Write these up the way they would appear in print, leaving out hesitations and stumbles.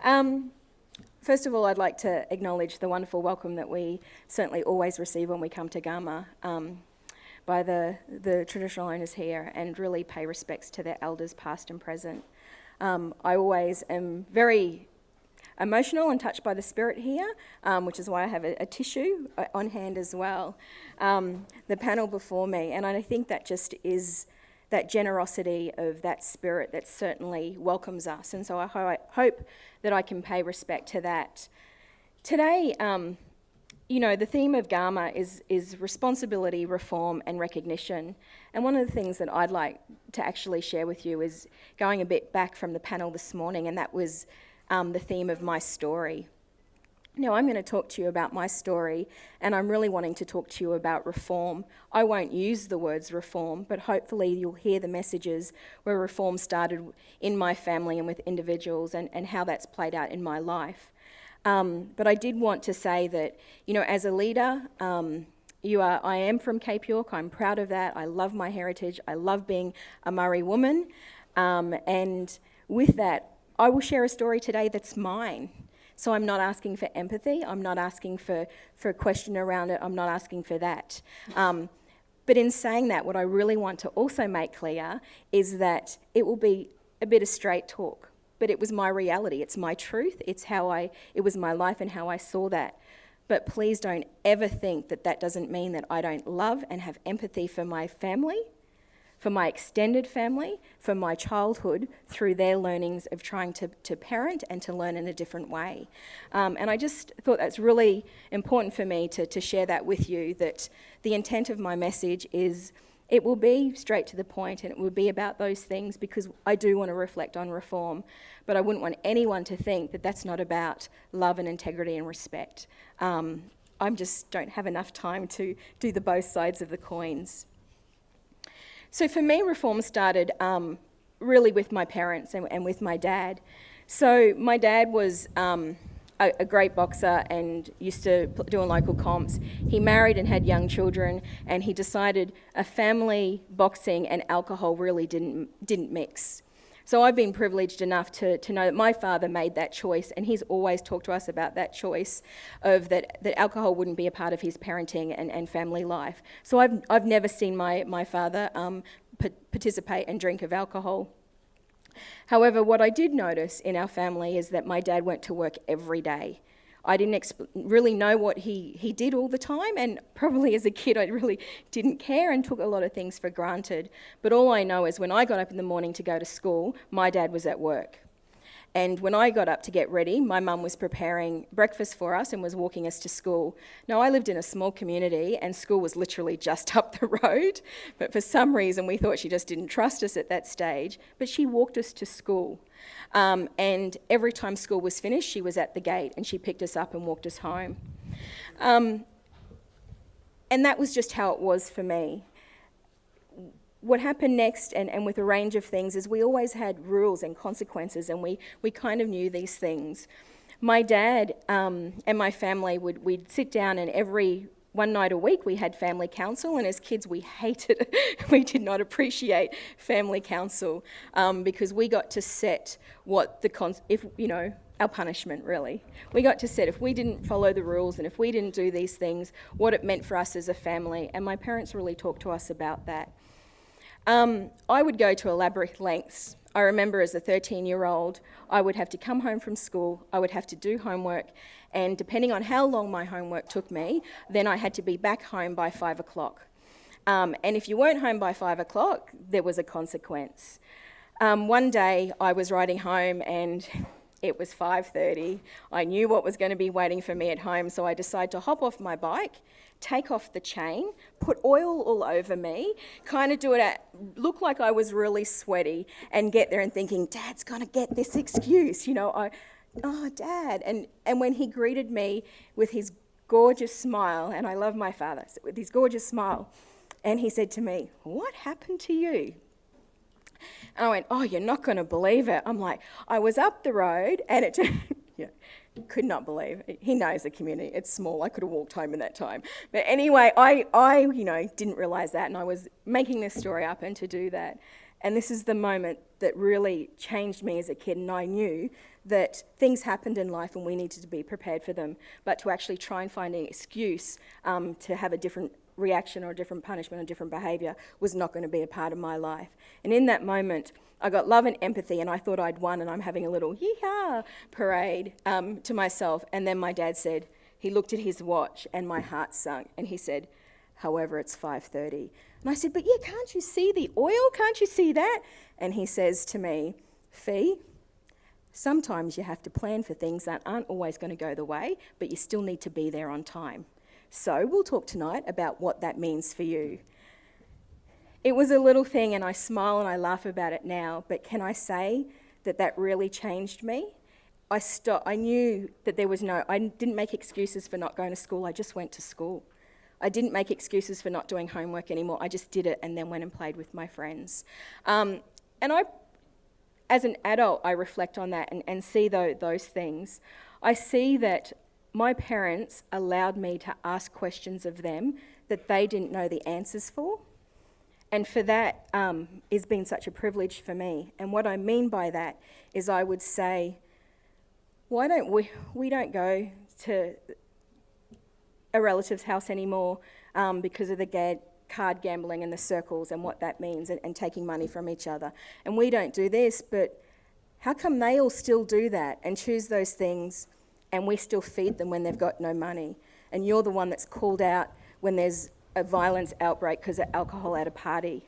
First of all, I'd like to acknowledge the wonderful welcome that we certainly always receive when we come to Garma by the traditional owners here, and really pay respects to their elders past and present. I always am very emotional and touched by the spirit here, which is why I have a tissue on hand as well. The panel before me, and I think that just is that generosity of that spirit that certainly welcomes us, and so I hope that I can pay respect to that. Today, the theme of Garma is responsibility, reform, and recognition. And one of the things that I'd like to actually share with you is going a bit back from the panel this morning, and that was the theme of my story. Now, I'm going to talk to you about my story, and I'm really wanting to talk to you about reform. I won't use the words reform, but hopefully you'll hear the messages where reform started in my family and with individuals, and how that's played out in my life. But I did want to say that, as a leader, I am from Cape York. I'm proud of that. I love my heritage. I love being a Murray woman. And with that, I will share a story today that's mine. So I'm not asking for empathy. I'm not asking for a question around it. I'm not asking for that. But in saying that, what I really want to also make clear is that it will be a bit of straight talk. But it was my reality. It's my truth. It was my life and how I saw that. But please don't ever think that doesn't mean that I don't love and have empathy for my family, for my extended family, for my childhood, through their learnings of trying to parent and to learn in a different way. And I just thought that's really important for me to share that with you, that the intent of my message is it will be straight to the point, and it will be about those things, because I do want to reflect on reform, but I wouldn't want anyone to think that that's not about love and integrity and respect. I just don't have enough time to do the both sides of the coins. So for me, reform started really with my parents and with my dad. So my dad was a great boxer and used to do in local comps. He married and had young children, and he decided a family, boxing and alcohol really didn't mix. So I've been privileged enough to know that my father made that choice, and he's always talked to us about that choice of that alcohol wouldn't be a part of his parenting and family life. So I've never seen my father participate and drink of alcohol. However, what I did notice in our family is that my dad went to work every day. I didn't really know what he did all the time, and probably as a kid I really didn't care and took a lot of things for granted. But all I know is when I got up in the morning to go to school, my dad was at work. And when I got up to get ready, my mum was preparing breakfast for us and was walking us to school. Now, I lived in a small community and school was literally just up the road, but for some reason we thought she just didn't trust us at that stage, but she walked us to school. And every time school was finished, she was at the gate and she picked us up and walked us home. And that was just how it was for me. What happened next, and with a range of things, is we always had rules and consequences, and we kind of knew these things. My dad and my family, we'd sit down, and one night a week we had family council, and as kids we hated it. We did not appreciate family council because we got to set what our punishment, really. We got to set, if we didn't follow the rules and if we didn't do these things, what it meant for us as a family, and my parents really talked to us about that. I would go to elaborate lengths. I remember as a 13-year-old, I would have to come home from school, I would have to do homework, and depending on how long my homework took me, then I had to be back home by 5 o'clock. And if you weren't home by 5 o'clock, there was a consequence. One day I was riding home and it was 5:30. I knew what was going to be waiting for me at home, so I decided to hop off my bike, take off the chain, put oil all over me, kind of look like I was really sweaty, and get there and thinking, Dad's going to get this excuse, Dad. And when he greeted me with his gorgeous smile, and I love my father, so with his gorgeous smile, and he said to me, "What happened to you?" And I went, "Oh, you're not going to believe it." I'm like, I was up the road, and it could not believe it. He knows the community. It's small. I could have walked home in that time. But anyway, I didn't realise that, and I was making this story up and to do that. And this is the moment that really changed me as a kid, and I knew that things happened in life and we needed to be prepared for them, but to actually try and find an excuse to have a different reaction or a different punishment or different behaviour was not going to be a part of my life. And in that moment, I got love and empathy, and I thought I'd won, and I'm having a little yee-haw parade to myself. And then my dad said, he looked at his watch, and my heart sunk, and he said, however, it's 5:30. And I said, but yeah, can't you see the oil? Can't you see that? And he says to me, Fee, sometimes you have to plan for things that aren't always going to go the way, but you still need to be there on time. So we'll talk tonight about what that means for you. It was a little thing, and I smile and I laugh about it now, but can I say that that really changed me? I knew that I didn't make excuses for not going to school, I just went to school. I didn't make excuses for not doing homework anymore, I just did it and then went and played with my friends. And as an adult, I reflect on that and see those things. I see that my parents allowed me to ask questions of them that they didn't know the answers for. And for that, it's been such a privilege for me. And what I mean by that is I would say, why don't we don't go to a relative's house anymore because of the card gambling and the circles and what that means and taking money from each other. And we don't do this, but how come they all still do that and choose those things and we still feed them when they've got no money? And you're the one that's called out when there's a violence outbreak because of alcohol at a party.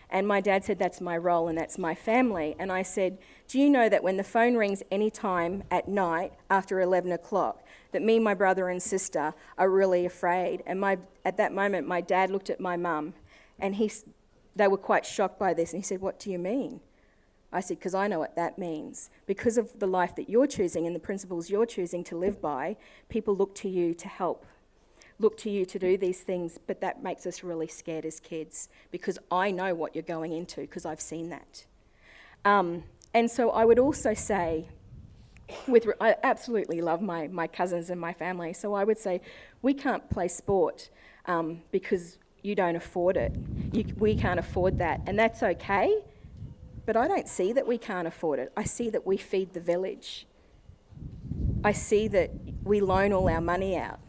And my dad said, that's my role and that's my family. And I said, do you know that when the phone rings any time at night after 11 o'clock, that me, my brother and sister are really afraid? And at that moment, my dad looked at my mum and they were quite shocked by this. And he said, what do you mean? I said, because I know what that means. Because of the life that you're choosing and the principles you're choosing to live by, people look to you to help, look to you to do these things, but that makes us really scared as kids because I know what you're going into because I've seen that. And so I would also say, I absolutely love my cousins and my family, so I would say we can't play sport because you don't afford it. We can't afford that, and that's okay, but I don't see that we can't afford it. I see that we feed the village. I see that we loan all our money out.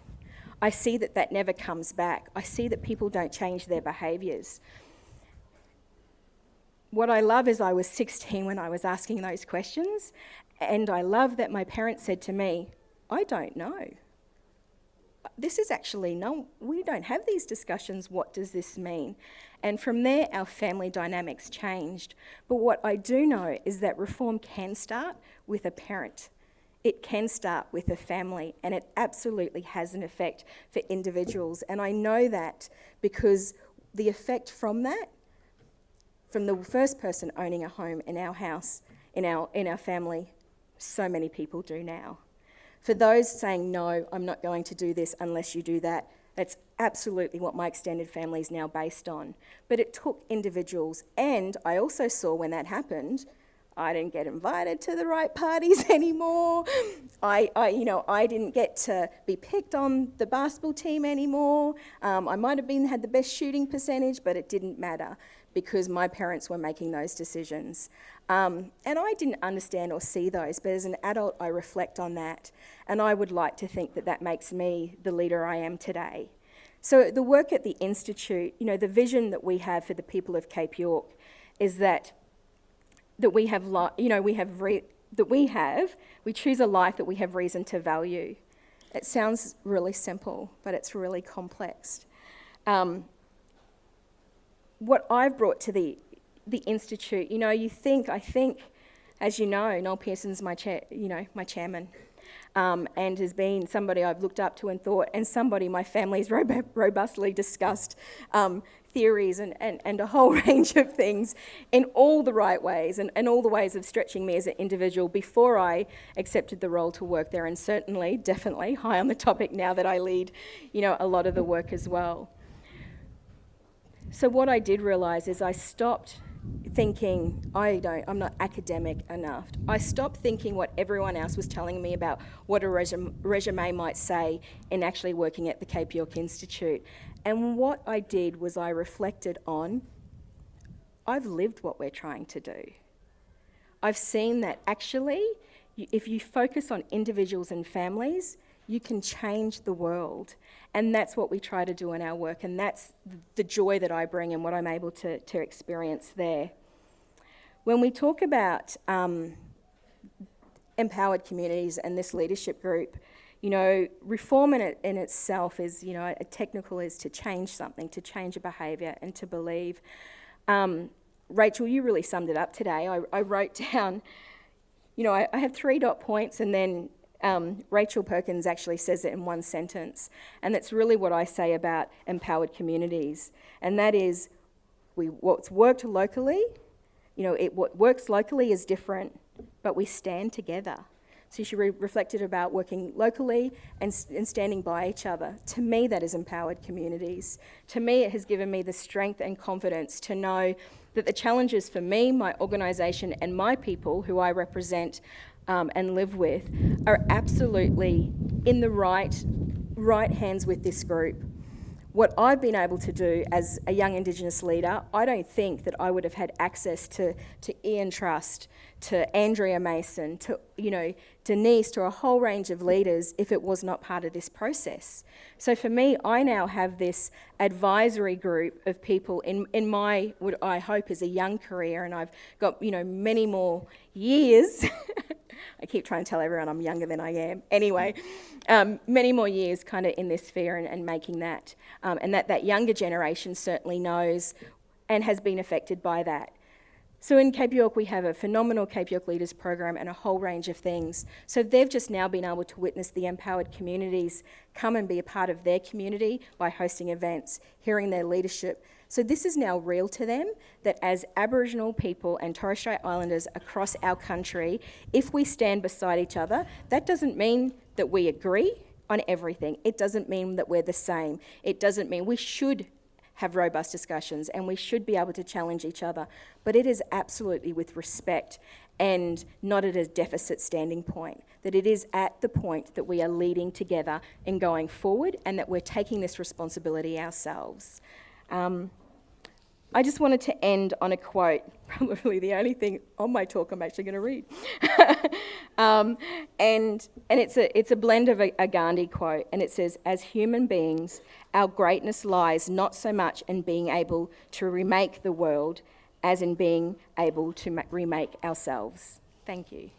I see that that never comes back. I see that people don't change their behaviours. What I love is I was 16 when I was asking those questions, and I love that my parents said to me, I don't know. This is actually, no, we don't have these discussions. What does this mean? And from there, our family dynamics changed. But what I do know is that reform can start with a parent. It can start with a family, and it absolutely has an effect for individuals. And I know that because the effect from that, from the first person owning a home in our house, in our family, so many people do now. For those saying, no, I'm not going to do this unless you do that, that's absolutely what my extended family is now based on. But it took individuals, and I also saw when that happened, I didn't get invited to the right parties anymore. I didn't get to be picked on the basketball team anymore. I might have had the best shooting percentage, but it didn't matter because my parents were making those decisions. And I didn't understand or see those, but as an adult, I reflect on that. And I would like to think that that makes me the leader I am today. So the work at the Institute, the vision that we have for the people of Cape York is that we choose a life that we have reason to value. It sounds really simple, but it's really complex. What I've brought to the Institute, I think, as you know, Noel Pearson's my chairman, and has been somebody I've looked up to and thought, and somebody my family's robustly discussed theories and a whole range of things in all the right ways and all the ways of stretching me as an individual before I accepted the role to work there, and certainly, definitely high on the topic now that I lead, a lot of the work as well. So what I did realise is I stopped thinking, I'm not academic enough. I stopped thinking what everyone else was telling me about what a resume might say in actually working at the Cape York Institute. And what I did was I reflected on, I've lived what we're trying to do. I've seen that actually if you focus on individuals and families, you can change the world. And that's what we try to do in our work, and that's the joy that I bring and what I'm able to experience there. When we talk about empowered communities and this leadership group, reform in itself is, a technical is to change something, to change a behaviour and to believe. Rachel, you really summed it up today. I wrote down, I have 3 dot points, and then Rachel Perkins actually says it in one sentence. And that's really what I say about empowered communities. And that is, what's worked locally, what works locally is different, but we stand together. So she reflected about working locally and standing by each other. To me, that is empowered communities. To me, it has given me the strength and confidence to know that the challenges for me, my organisation and my people who I represent and live with are absolutely in the right hands with this group. What I've been able to do as a young Indigenous leader, I don't think that I would have had access to Ian Trust, to Andrea Mason, to Denise, to a whole range of leaders if it was not part of this process. So for me, I now have this advisory group of people in my, what I hope is a young career, and I've got many more years. I keep trying to tell everyone I'm younger than I am. Anyway, many more years kind of in this sphere and making that. And that younger generation certainly knows and has been affected by that. So in Cape York, we have a phenomenal Cape York Leaders Program and a whole range of things. So they've just now been able to witness the empowered communities come and be a part of their community by hosting events, hearing their leadership. So this is now real to them, that as Aboriginal people and Torres Strait Islanders across our country, if we stand beside each other, that doesn't mean that we agree on everything. It doesn't mean that we're the same. It doesn't mean we should have robust discussions and we should be able to challenge each other, but it is absolutely with respect and not at a deficit standing point, that it is at the point that we are leading together and going forward and that we're taking this responsibility ourselves. I just wanted to end on a quote, probably the only thing on my talk I'm actually going to read. And it's a blend of a Gandhi quote, and it says, "As human beings, our greatness lies not so much in being able to remake the world as in being able to remake ourselves." Thank you.